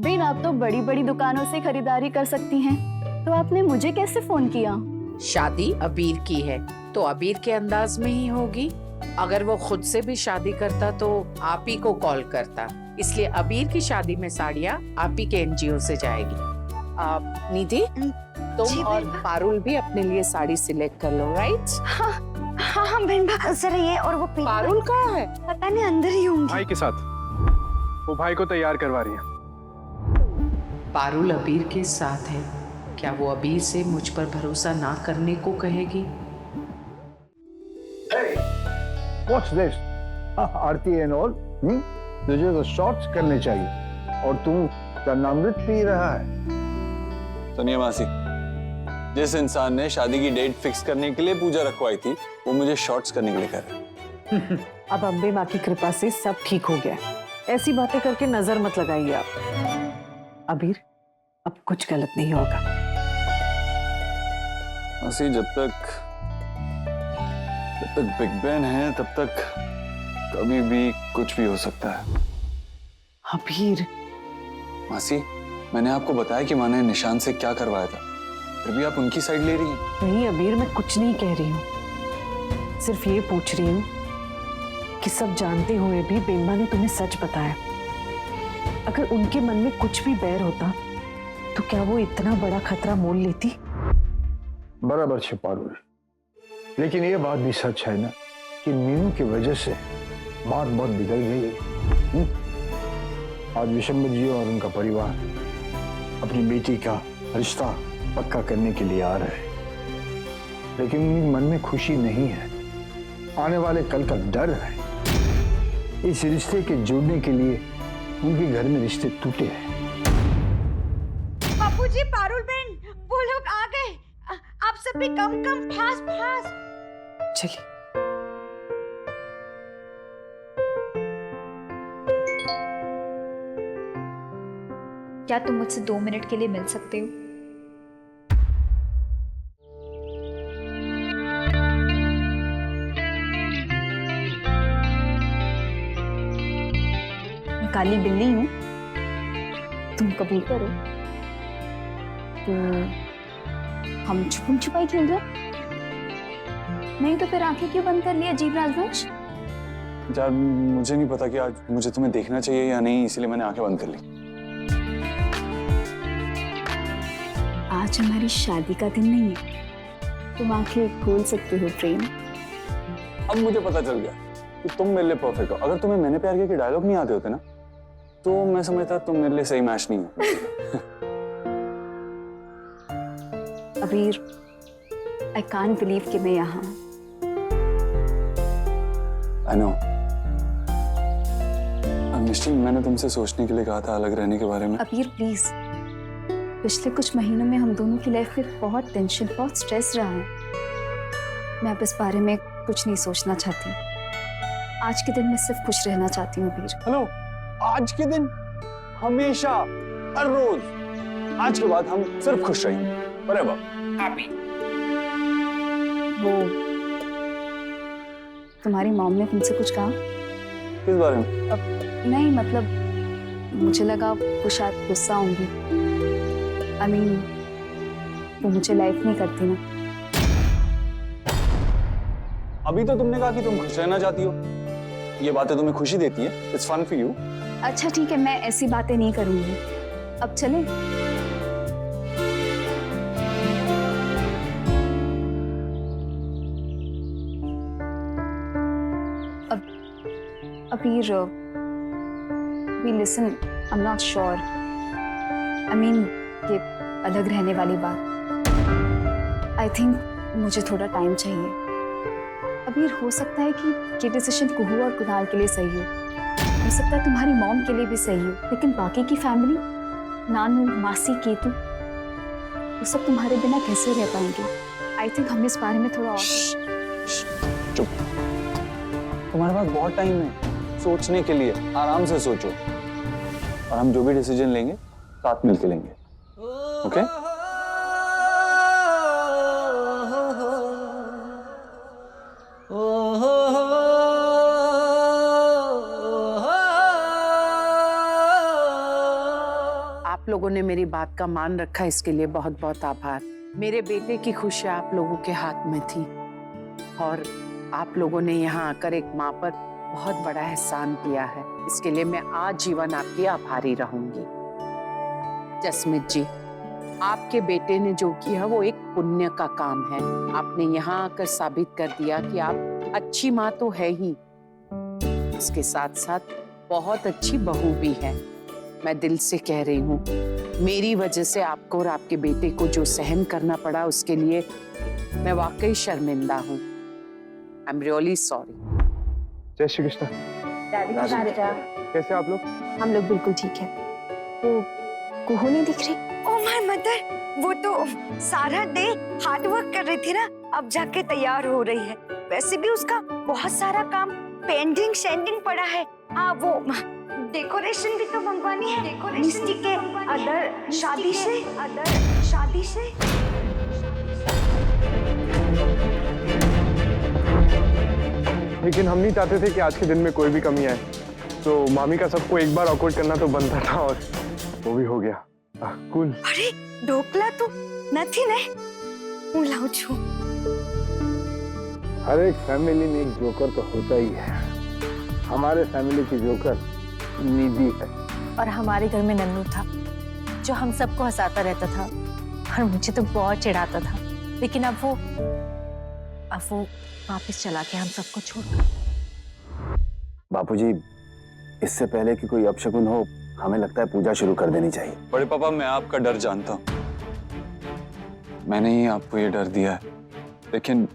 Ben, आप तो बड़ी बड़ी दुकानों से खरीदारी कर सकती हैं, तो आपने मुझे कैसे फोन किया? शादी अबीर की है तो अबीर के अंदाज में ही होगी। अगर वो खुद से भी शादी करता तो आप ही को कॉल करता, इसलिए अबीर की शादी में साड़ियाँ आप ही के एनजीओ से जाएगी। निधि, तुम और पारुल भी अपने लिए साड़ी सिलेक्ट कर लो, राइट? हाँ हाँ हाँ बहन, जरा ये और वो पारुल कहाँ है? पता नहीं, अंदर ही होंगी। भाई के साथ, वो भाई को तैयार करवा रही है। पारुल अबीर के साथ है, क्या वो अबीर से मुझ पर भरोसा ना करने को कहेगी? What's this? Aarti and all, तुझे तो शॉर्ट्स करने चाहिए और तू कर्णामृत पी रहा है। सुनिए मासी, जिस इंसान ने शादी की डेट फिक्स करने के लिए पूजा रखवाई थी, वो मुझे शॉर्ट्स करने के लिए कह रहा है। अब अम्बे माँ की कृपा से सब ठीक हो गया। ऐसी बातें करके नजर मत लगाइए आप। अबीर, अब कुछ गलत नहीं होगा। मासी, जब तक बिग बैन है तब तक कभी भी कुछ भी हो सकता है। अबीर, मासी, मैंने आपको बताया कि माँ ने निशान से क्या करवाया था, फिर भी आप उनकी साइड ले रही हैं। नहीं अबीर, मैं कुछ नहीं कह रही हूँ, सिर्फ ये पूछ रही हूँ कि सब जानते हुए भी बेम्मा ने तुम्हें सच बताया। अगर उनके मन में कुछ भी बैर होता तो क्या वो इतना बड़ा खतरा मोल लेती? बराबर से पारुल, लेकिन ये बात भी सच है ना कि मीनू की वजह से बात बहुत बिगड़ गई है। आज विशंबर जी और उनका परिवार अपनी बेटी का रिश्ता पक्का करने के लिए आ रहे हैं, लेकिन उनके मन में खुशी नहीं है, आने वाले कल का डर है। इस रिश्ते के जुड़ने के लिए उनके घर में रिश्ते टूटे हैं। बापूजी, पारुल बहन, वो लोग आ गए। आप सब भी कम फास्ट फास्ट। चलिए। क्या तुम मुझसे 2 मिनट के लिए मिल सकते हो? मैं काली बिल्ली हूं, तुम कबूल करो तो हम छुपन छुपाई खेल रहे। नहीं तो फिर आंखें क्यों बंद कर लिया अजीब राजवंश? यार, मुझे नहीं पता कि आज मुझे तुम्हें देखना चाहिए या नहीं, इसलिए मैंने आंखें बंद कर ली। आज हमारी शादी का दिन नहीं है, तुम आंखें खोल सकते हो प्रेम। अब मुझे पता चल गया कि तुम मेरे लिए परफेक्ट हो। अगर तुम्हें मैंने प्यार किया कि डायलॉग नहीं आते होते ना, तो मैं समझता तुम मेरे लिए सही मैच नहीं हो। अबीर, आई कांट बिलीव कि मैं यहाँ। I know। मिष्टी, मैंने तुमसे सोचने के लिए कहा था अलग रहने के बारे में। अबीर प्लीज, पिछले कुछ महीनों में हम दोनों की लाइफ में बहुत टेंशन, बहुत स्ट्रेस रहा है। मैं अब इस बारे में कुछ नहीं सोचना चाहती। आज के दिन मैं सिर्फ खुश रहना चाहती हूँ अबीर। हेलो, आज के दिन, हमेशा, हर रोज, आज के बाद हम सिर्फ खुश रहेंगे। बराबर। वो तुम्हारी मॉम ने तुमसे कुछ कहा? किस बारे में? अब नहीं, मतलब मुझे लगा वो शायद गुस्सा होंगी। I mean, वो मुझे लाइक नहीं करती ना। अभी तो तुमने कहा कि तुम खुश रहना चाहती हो। ये बातें तुम्हें खुशी देती है। It's fun for you। अच्छा ठीक है, मैं ऐसी बातें नहीं करूंगी। अब चले? अबीर, we listen, I'm not sure। I mean, ये अलग रहने वाली बात, आई थिंक मुझे थोड़ा टाइम चाहिए। अबीर, हो सकता है कि ये डिसीजन कुहू और कुणाल के लिए सही हो सकता है तुम्हारी मॉम के लिए भी सही हो, लेकिन बाकी की फैमिली, नानू, मासी, केतु, वो सब तुम्हारे बिना कैसे रह पाएंगे? आई थिंक हमें इस बारे में थोड़ा और। चुप, तुम्हारे पास बहुत टाइम है सोचने के लिए। आराम से सोचो, और हम जो भी डिसीजन लेंगे साथ मिलके लेंगे। ओके? आप लोगों ने मेरी बात का मान रखा, इसके लिए बहुत बहुत आभार। मेरे बेटे की खुशी आप लोगों के हाथ में थी और आप लोगों ने यहाँ आकर एक माँ पर बहुत बड़ा एहसान किया है। इसके लिए मैं आजीवन आपकी आभारी रहूंगी। जसमीत जी, आपके बेटे ने जो किया वो एक पुण्य का काम है। आपने यहाँ आकर साबित कर दिया कि आप अच्छी माँ तो है ही, इसके साथ साथ बहुत अच्छी बहू भी है। मैं दिल से कह रही हूँ, मेरी वजह से आपको और आपके बेटे को जो सहन करना पड़ा उसके लिए मैं वाकई शर्मिंदा हूँ। I am really sorry. जय श्री कृष्ण। कैसे आप लोग? हम लोग बिल्कुल ठीक है। वो कुहू नहीं दिख रही? ओ माय मदर, वो तो सारा डे हार्ड वर्क कर रही थी ना, अब जाके तैयार हो रही है। वैसे भी उसका बहुत सारा काम पेंडिंग शेंडिंग पड़ा है। हाँ, वो डेकोरेशन भी तो मंगवानी है। डेकोरेशन के अदर शादी से लेकिन हम नहीं चाहते थे कि आज के दिन में कोई भी कमी आए, तो मामी का सबको एक बार ऑकवर्ड करना तो बनता था और वो भी हो गया। कूल। अरे ढोकला तो નથી ને, હું લાવું છું। हर एक फैमिली में एक जोकर तो होता ही है। हमारे फैमिली की जोकर निधि है। और हमारे घर में नन्नू था जो हम सबको हंसाता रहता था और मुझे तो बहुत चिढ़ाता था, लेकिन अब वो वापस चला गया हम सबको छोड़कर। बापूजी, इससे पहले कि कोई अपशकुन हो, हमें लगता है पूजा शुरू कर देनी चाहिए। बड़े पापा, मैं आपका डर जानता हूँ, मैंने ही आपको ये डर दिया है, लेकिन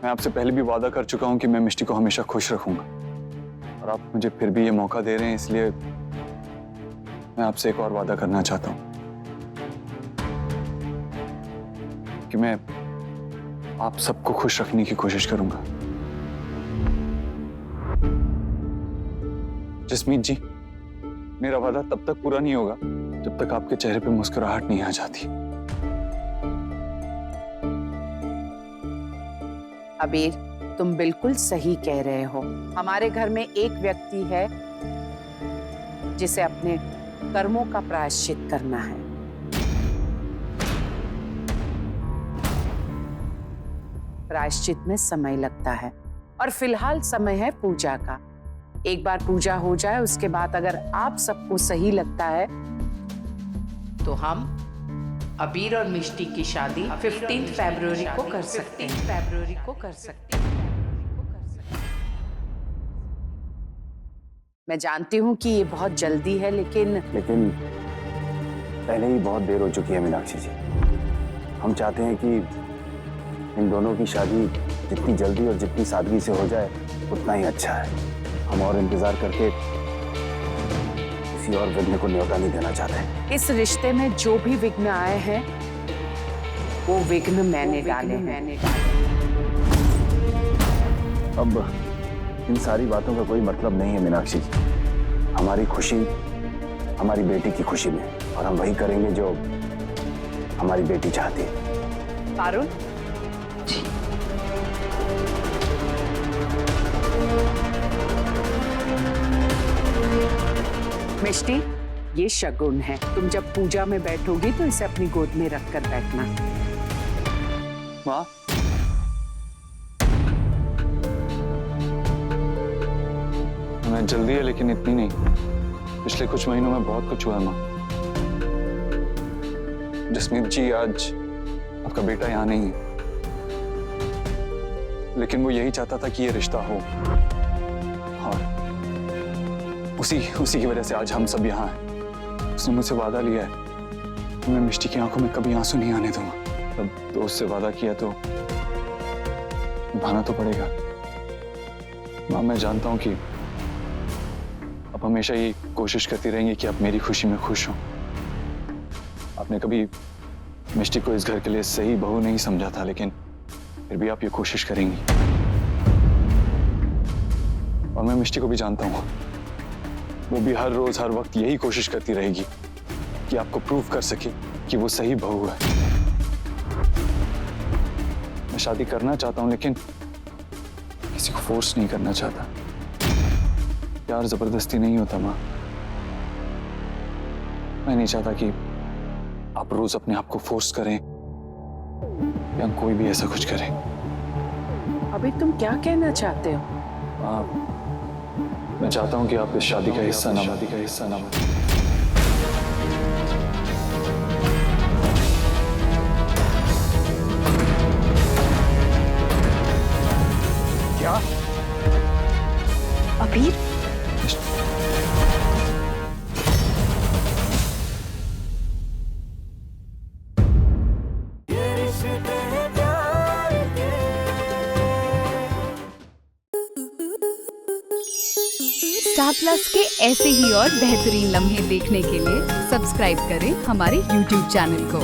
मैं आपसे पहले भी वादा कर चुका हूँ कि मैं मिष्टी को हमेशा खुश रखूंगा, और आप मुझे फिर भी ये मौका दे रहे हैं, इसलिए मैं आपसे एक और वादा करना चाहता हूँ कि मैं आप सबको खुश रखने की कोशिश करूंगा। जसमीत जी, मेरा वादा तब तक पूरा नहीं होगा जब तक आपके चेहरे पे मुस्कुराहट नहीं आ जाती। अबीर, तुम बिल्कुल सही कह रहे हो। हमारे घर में एक व्यक्ति है जिसे अपने कर्मों का प्रायश्चित करना है। प्रायश्चित में समय लगता है और फिलहाल समय है पूजा का। एक बार पूजा हो जाए, उसके बाद अगर आप सबको सही लगता है तो हम अबीर और मिष्टी की शादी 15 फरवरी को कर सकते हैं। मैं जानती हूँ कि ये बहुत जल्दी है, लेकिन पहले ही बहुत देर हो चुकी है मीनाक्षी जी। हम चाहते हैं कि इन दोनों की शादी जितनी जल्दी और जितनी सादगी से हो जाए उतना ही अच्छा है। हम और इंतजार करके किसी और विघ्न को न्योता नहीं देना चाहते। इस रिश्ते में जो भी विघ्न आए हैं वो विघ्न मैंने डाले। अब इन सारी बातों का कोई मतलब नहीं है मीनाक्षी जी। हमारी खुशी हमारी बेटी की खुशी में, और हम वही करेंगे जो हमारी बेटी चाहती है। पारुल, मिष्टी, ये शगुन है। तुम जब पूजा में बैठोगी तो इसे अपनी गोद में रखकर बैठना। माँ, हमें जल्दी है लेकिन इतनी नहीं। पिछले कुछ महीनों में बहुत कुछ हुआ है माँ। जसमीत जी, आज आपका बेटा यहाँ नहीं है, लेकिन वो यही चाहता था कि ये रिश्ता हो, और उसी की वजह से आज हम सब यहाँ हैं। उसने मुझसे वादा लिया है कि मैं मिष्टी की आंखों में कभी आंसू नहीं आने दूंगा। अब दोस्त से वादा किया तो निभाना तो पड़ेगा। माँ, मैं जानता हूँ कि आप हमेशा ये कोशिश करती रहेंगी कि आप मेरी खुशी में खुश हो। आपने कभी मिष्टी को इस घर के लिए सही बहू नहीं समझा था, लेकिन फिर भी आप ये कोशिश करेंगी। और मैं मिष्टी को भी जानता हूँ, वो भी हर रोज हर वक्त यही कोशिश करती रहेगी कि आपको प्रूव कर सके कि वो सही बहू है। मैं शादी करना चाहता हूं, लेकिन किसी को फोर्स नहीं करना चाहता। प्यार जबरदस्ती नहीं होता माँ। मैं नहीं चाहता कि आप रोज अपने आप को फोर्स करें या कोई भी ऐसा कुछ करे। अभी तुम क्या कहना चाहते हो? मैं चाहता हूं कि आप इस शादी का हिस्सा ना बने। क्या? अबीर स्टार प्लस के ऐसे ही और बेहतरीन लम्हे देखने के लिए सब्सक्राइब करें हमारे YouTube चैनल को।